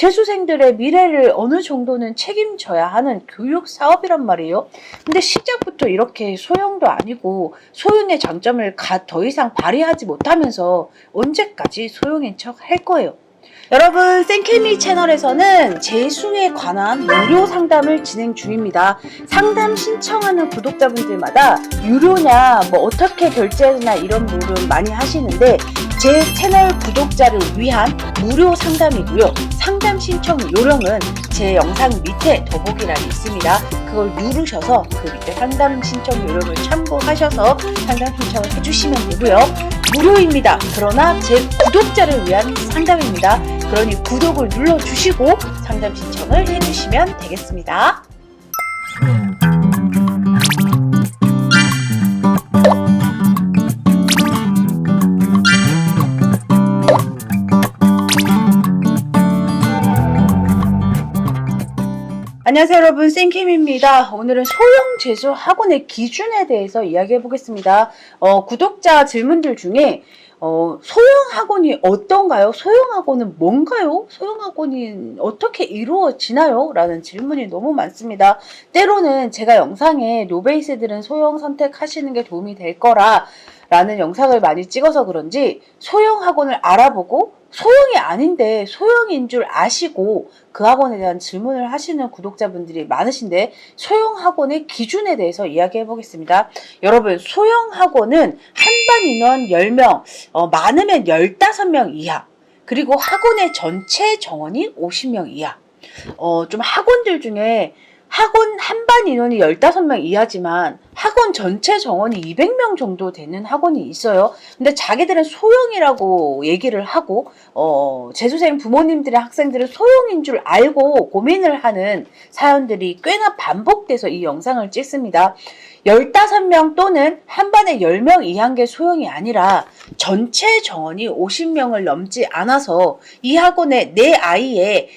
재수생들의 미래를 어느 정도는 책임져야 하는 교육 사업이란 말이에요. 근데 시작부터 이렇게 소형도 아니고 소형의 장점을 더 이상 발휘하지 못하면서 언제까지 소형인 척 할 거예요. 여러분, 쌤케미 채널에서는 재수에 관한 무료 상담을 진행 중입니다. 상담 신청하는 구독자분들마다 유료냐, 어떻게 결제나 이런 물은 많이 하시는데 제 채널 구독자를 위한 무료 상담이고요. 상담 신청 요령은 제 영상 밑에 더보기란이 있습니다. 그걸 누르셔서 그 밑에 상담 신청 요령을 참고하셔서 상담 신청을 해주시면 되고요. 무료입니다. 그러나 제 구독자를 위한 상담입니다. 그러니 구독을 눌러주시고 상담 신청을 해주시면 되겠습니다. 안녕하세요 여러분, 쌤킴입니다. 오늘은 소형 재수 학원의 기준에 대해서 이야기해 보겠습니다. 구독자 질문들 중에 소형 학원이 어떤가요? 소형 학원은 뭔가요? 소형 학원이 어떻게 이루어지나요? 라는 질문이 너무 많습니다. 때로는 제가 영상에 노베이스들은 소형 선택하시는 게 도움이 될 거라 라는 영상을 많이 찍어서 그런지 소형 학원을 알아보고 소형이 아닌데 소형인 줄 아시고 그 학원에 대한 질문을 하시는 구독자분들이 많으신데 소형 학원의 기준에 대해서 이야기해 보겠습니다. 여러분, 소형 학원은 한반 인원 10명, 많으면 15명 이하, 그리고 학원의 전체 정원이 50명 이하. 좀 학원들 중에 학원 한반 인원이 15명 이하지만 학원 전체 정원이 200명 정도 되는 학원이 있어요. 근데 자기들은 소형이라고 얘기를 하고 재수생 부모님들의 학생들은 소형인 줄 알고 고민을 하는 사연들이 꽤나 반복돼서 이 영상을 찍습니다. 15명 또는 한반에 10명 이하인 게 소형이 아니라 전체 정원이 50명을 넘지 않아서 이 학원에 내 아이의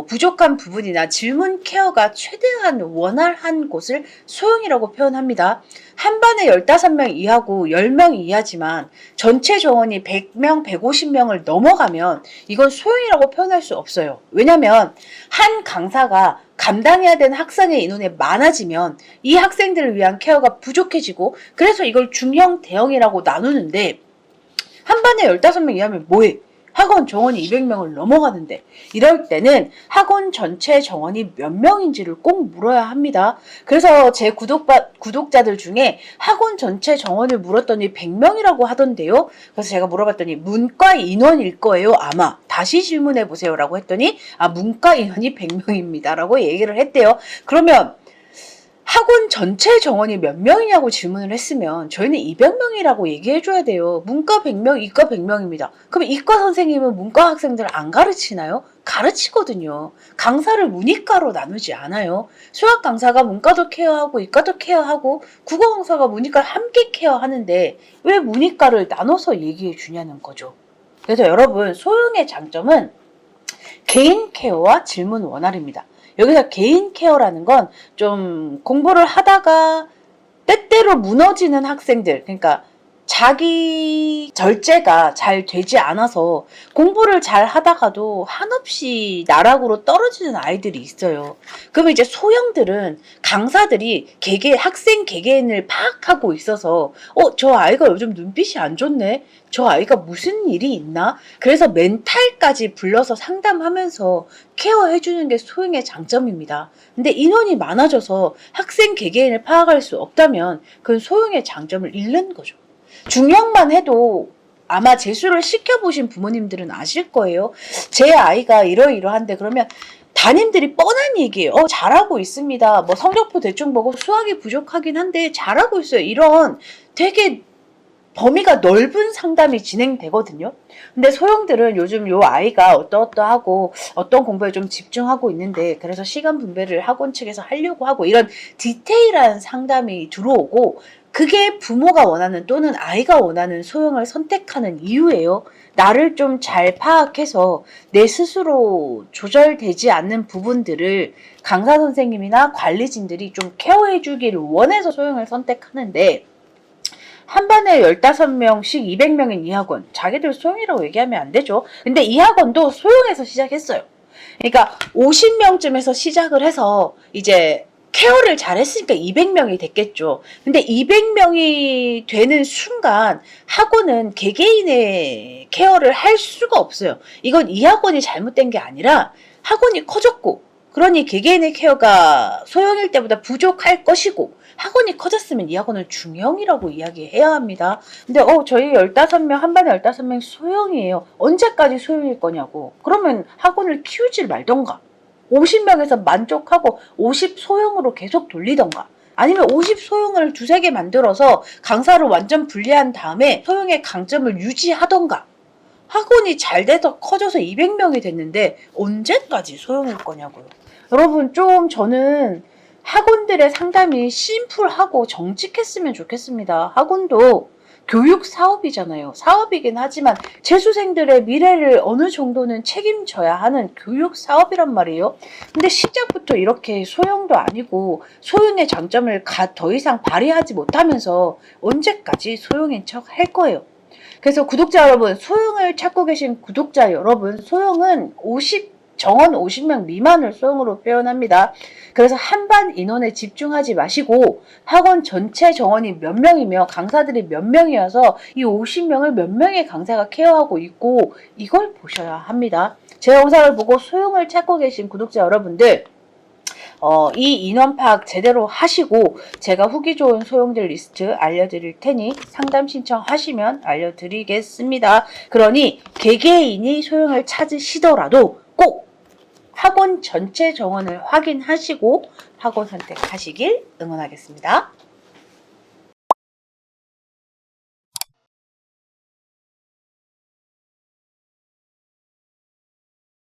부족한 부분이나 질문 케어가 최대한 원활한 곳을 소형이라고 표현합니다. 한반에 15명 이하고 10명 이하지만 전체 정원이 100명, 150명을 넘어가면 이건 소형이라고 표현할 수 없어요. 왜냐면 한 강사가 감당해야 되는 학생의 인원이 많아지면 이 학생들을 위한 케어가 부족해지고 그래서 이걸 중형, 대형이라고 나누는데 한 반에 15명 이하면 뭐해? 학원 정원이 200명을 넘어가는데 이럴 때는 학원 전체 정원이 몇 명인지를 꼭 물어야 합니다. 그래서 제 구독자들 중에 학원 전체 정원을 물었더니 100명이라고 하던데요. 그래서 제가 물어봤더니 문과 인원일 거예요. 아마 다시 질문해 보세요 라고 했더니 문과 인원이 100명입니다 라고 얘기를 했대요. 그러면 학원 전체 정원이 몇 명이냐고 질문을 했으면 저희는 200명이라고 얘기해줘야 돼요. 문과 100명, 이과 100명입니다. 그럼 이과 선생님은 문과 학생들 안 가르치나요? 가르치거든요. 강사를 문이과로 나누지 않아요. 수학 강사가 문과도 케어하고 이과도 케어하고 국어 강사가 문이과 함께 케어하는데 왜 문이과를 나눠서 얘기해 주냐는 거죠. 그래서 여러분, 소형의 장점은 개인 케어와 질문 원활입니다. 여기서 개인 케어라는 건 좀 공부를 하다가 때때로 무너지는 학생들, 그러니까 자기 절제가 잘 되지 않아서 공부를 잘 하다가도 한없이 나락으로 떨어지는 아이들이 있어요. 그럼 이제 소형들은 강사들이 학생 개개인을 파악하고 있어서 저 아이가 요즘 눈빛이 안 좋네? 저 아이가 무슨 일이 있나? 그래서 멘탈까지 불러서 상담하면서 케어해주는 게 소형의 장점입니다. 근데 인원이 많아져서 학생 개개인을 파악할 수 없다면 그건 소형의 장점을 잃는 거죠. 중형만 해도 아마 재수를 시켜보신 부모님들은 아실 거예요. 제 아이가 이러이러한데 그러면 담임들이 뻔한 얘기예요. 잘하고 있습니다. 성적표 대충 보고 수학이 부족하긴 한데 잘하고 있어요. 이런 되게 범위가 넓은 상담이 진행되거든요. 근데 소형들은 요즘 요 아이가 어떠하고 어떤 공부에 좀 집중하고 있는데 그래서 시간 분배를 학원 측에서 하려고 하고 이런 디테일한 상담이 들어오고 그게 부모가 원하는 또는 아이가 원하는 소형을 선택하는 이유예요. 나를 좀 잘 파악해서 내 스스로 조절되지 않는 부분들을 강사 선생님이나 관리진들이 좀 케어해 주기를 원해서 소형을 선택하는데 한 반에 15명씩 200명인 이 학원, 자기들 소형이라고 얘기하면 안 되죠. 근데 이 학원도 소형에서 시작했어요. 그러니까 50명쯤에서 시작을 해서 이제 케어를 잘했으니까 200명이 됐겠죠. 근데 200명이 되는 순간 학원은 개개인의 케어를 할 수가 없어요. 이건 이 학원이 잘못된 게 아니라 학원이 커졌고, 그러니 개개인의 케어가 소형일 때보다 부족할 것이고, 학원이 커졌으면 이 학원을 중형이라고 이야기해야 합니다. 근데 저희 15명, 한 반에 15명 소형이에요. 언제까지 소형일 거냐고. 그러면 학원을 키우질 말던가. 50명에서 만족하고 50 소형으로 계속 돌리던가. 아니면 50 소형을 두세 개 만들어서 강사를 완전 분리한 다음에 소형의 강점을 유지하던가. 학원이 잘 돼서 커져서 200명이 됐는데 언제까지 소형일 거냐고요. 여러분, 좀 저는 학원들의 상담이 심플하고 정직했으면 좋겠습니다. 학원도 교육 사업이잖아요. 사업이긴 하지만 재수생들의 미래를 어느 정도는 책임져야 하는 교육 사업이란 말이에요. 근데 시작부터 이렇게 소형도 아니고 소형의 장점을 더 이상 발휘하지 못하면서 언제까지 소형인 척 할 거예요. 그래서 구독자 여러분, 소형을 찾고 계신 구독자 여러분, 소형은 정원 50명 미만을 소형으로 표현합니다. 그래서 한반 인원에 집중하지 마시고 학원 전체 정원이 몇 명이며 강사들이 몇 명이어서 이 50명을 몇 명의 강사가 케어하고 있고, 이걸 보셔야 합니다. 제 영상을 보고 소형을 찾고 계신 구독자 여러분들, 이 인원 파악 제대로 하시고 제가 후기 좋은 소형들 리스트 알려드릴 테니 상담 신청하시면 알려드리겠습니다. 그러니 개개인이 소형을 찾으시더라도 꼭 학원 전체 정원을 확인하시고 학원 선택하시길 응원하겠습니다.